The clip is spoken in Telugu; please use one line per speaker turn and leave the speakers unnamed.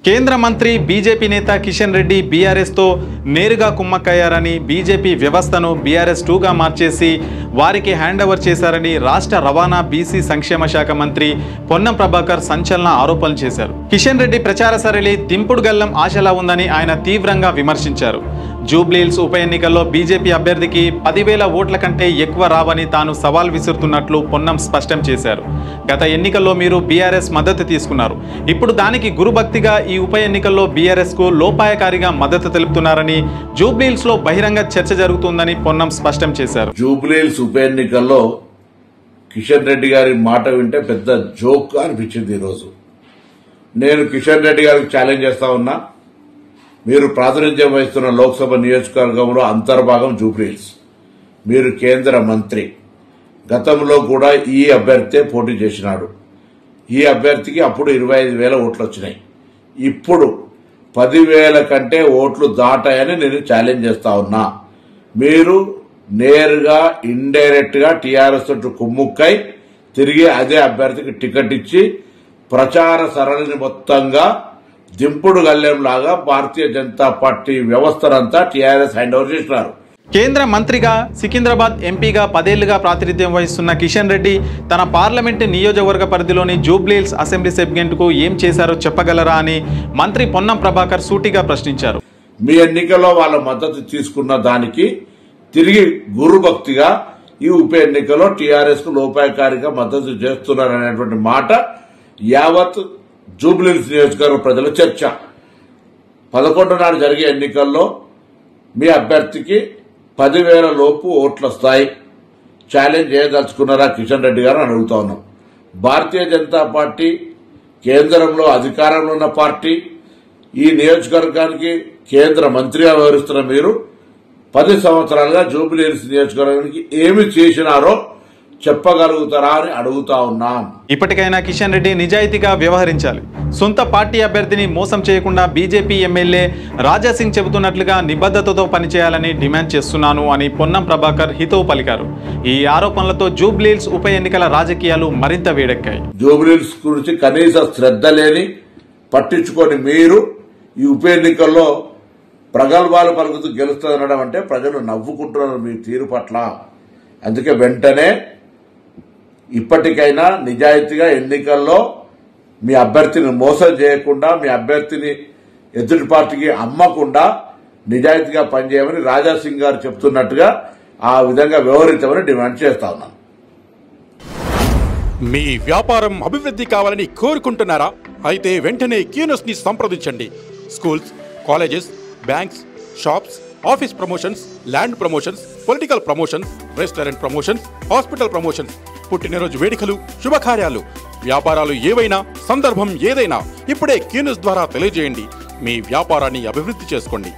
కేంద్ర మంత్రి బీజేపీ నేత కిషన్ రెడ్డి బీఆర్ఎస్తో నేరుగా కుమ్మక్కయ్యారని, బీజేపీ వ్యవస్థను బీఆర్ఎస్ 2గా మార్చేసి వారికి హ్యాండ్ ఓవర్ చేశారని రాష్ట్ర రవాణా బీసీ సంక్షేమ శాఖ మంత్రి పొన్నం ప్రభాకర్ సంచలన ఆరోపణలు చేశారు. కిషన్ రెడ్డి ప్రచార సరళి దింపుడు గల్లం ఆశలా ఉందని ఆయన తీవ్రంగా విమర్శించారు. జూబ్లీహిల్స్ ఉప ఎన్నికల్లో బీజేపీ అభ్యర్థికి 10,000 ఓట్ల కంటే ఎక్కువ రావని తాను సవాల్ విసురుతున్నట్లు పొన్నం స్పష్టం చేశారు. గత ఎన్నికల్లో మీరు బీఆర్ఎస్ మద్దతు తీసుకున్నారు. ఇప్పుడు దానికి గురుభక్తిగా ఈ ఉప ఎన్నికల్లో బీఆర్ఎస్కు లోపాయకారిగా మద్దతు తెలుపుతున్నారని, జూబ్లీహిల్స్లో బహిరంగ చర్చ జరుగుతుందని పొన్నం స్పష్టం చేశారు.
జూబ్లీహిల్స్ ఉప ఎన్నికల్లో కిషన్ రెడ్డి గారి మాట వింటే పెద్ద జోక్ అనిపించింది. ఈరోజు నేను కిషన్ రెడ్డి గారికి ఛాలెంజ్ చేస్తా ఉన్నా, మీరు ప్రాతినిధ్యం వహిస్తున్న లోక్సభ నియోజకవర్గంలో అంతర్భాగం జూబ్లీహిల్స్, మీరు కేంద్ర మంత్రి, గతంలో కూడా ఈ అభ్యర్థే పోటీ చేసినాడు. ఈ అభ్యర్థికి అప్పుడు 25,000 ఓట్లు వచ్చినాయి. ఇప్పుడు 10,000 కంటే ఓట్లు దాటాయని నేను ఛాలెంజ్ చేస్తా ఉన్నా. మీరు నేరుగా ఇండైరెక్ట్ గా టీఆర్ఎస్ తోటి కుమ్ముక్కై తిరిగి అదే అభ్యర్థికి టికెట్ ఇచ్చి ప్రచార సరళిని మొత్తంగా దింపుడు గల్లెంలాగా భారతీయ జనతా పార్టీ వ్యవస్థనంతా టీఆర్ఎస్ హ్యాండ్ ఓవర్ చేసినారు.
కేంద్ర మంత్రిగా, సికింద్రాబాద్ ఎంపీగా 10 ఏళ్లుగా ప్రాతినిధ్యం వహిస్తున్న కిషన్ రెడ్డి తన పార్లమెంటు నియోజకవర్గ పరిధిలోని జూబ్లీహిల్స్ అసెంబ్లీ సెగ్మెంట్కు ఏం చేశారో చెప్పగలరా అని మంత్రి పొన్నం ప్రభాకర్ సూటిగా ప్రశ్నించారు.
మీ ఎన్నికల్లో వాళ్ళ మద్దతు తీసుకున్న దానికి తిరిగి గురుభక్తిగా ఈ ఉప ఎన్నికల్లో టీఆర్ఎస్ కు లోపాయకారిగా మద్దతు చేస్తున్నారనేటువంటి మాట యావత్ జూబ్లీహిల్స్ నియోజకవర్గ ప్రజల చర్చ. 11 నాడు జరిగే ఎన్నికల్లో మీ అభ్యర్థికి 10,000 లోపు ఓట్లు వస్తాయి. ఛాలెంజ్ చేయదలుచుకున్నారా కిషన్ రెడ్డి గారు అని అడుగుతా ఉన్నాం. భారతీయ జనతా పార్టీ కేంద్రంలో అధికారంలో ఉన్న పార్టీ, ఈ నియోజకవర్గానికి కేంద్ర మంత్రిగా వ్యవహరిస్తున్న మీరు 10 సంవత్సరాలుగా జూబ్లీహిల్స్ నియోజకవర్గానికి ఏమి చేసినారో చెప్పగలుగుతారా అని అడుగుతా ఉన్నాం.
ఇప్పటికైనా కిషన్ రెడ్డి నిజాయితీగా వ్యవహరించాలి. సొంత పార్టీ అభ్యర్థిని మోసం చేయకుండా బీజేపీ ఎమ్మెల్యే రాజాసింగ్ చెబుతున్నట్లుగా నిబద్ధతతో పనిచేయాలని డిమాండ్ చేస్తున్నాను అని పొన్నం ప్రభాకర్ హితవు పలికారు. ఈ ఆరోపణలతో జూబ్లీహిల్స్ ఉప ఎన్నికల రాజకీయాలు మరింత వేడెక్కాయి.
జూబ్లీహిల్స్ గురించి కనీస శ్రద్ధ లేని పట్టించుకొని మీరు ఈ ఉప ఎన్నికల్లో ప్రగల్భాలు పలుకుతూ గెలుస్తుందనడం అంటే ప్రజలు నవ్వుకుంటున్నారు మీ తీరు పట్ల. అందుకే వెంటనే ఇప్పటికైనా నిజాయితీగా ఎన్నికల్లో మీ అభ్యర్థిని మోసం చేయకుండా, మీ అభ్యర్థిని ఎదుటి పార్టీకి అమ్మకుండా నిజాయితీగా పనిచేయమని రాజాసింగ్ గారు చెప్తున్నట్టుగా ఆ విధంగా వ్యవహరించమని డిమాండ్ చేస్తా ఉన్నాను.
మీ వ్యాపారం అభివృద్ధి కావాలని కోరుకుంటున్నారా? అయితే వెంటనే క్యూనస్ ని సంప్రదించండి. Schools, colleges, banks, shops, office promotions, land promotions, political promotions, restaurant promotions, hospital promotions, పుట్టినరోజు వేడుకలు, శుభకార్యాలు, వ్యాపారాలు ఏవైనా, సందర్భం ఏదైనా ఇప్పుడే క్యూనస్ ద్వారా తెలియజేయండి. మీ వ్యాపారాన్ని అభివృద్ధి చేసుకోండి.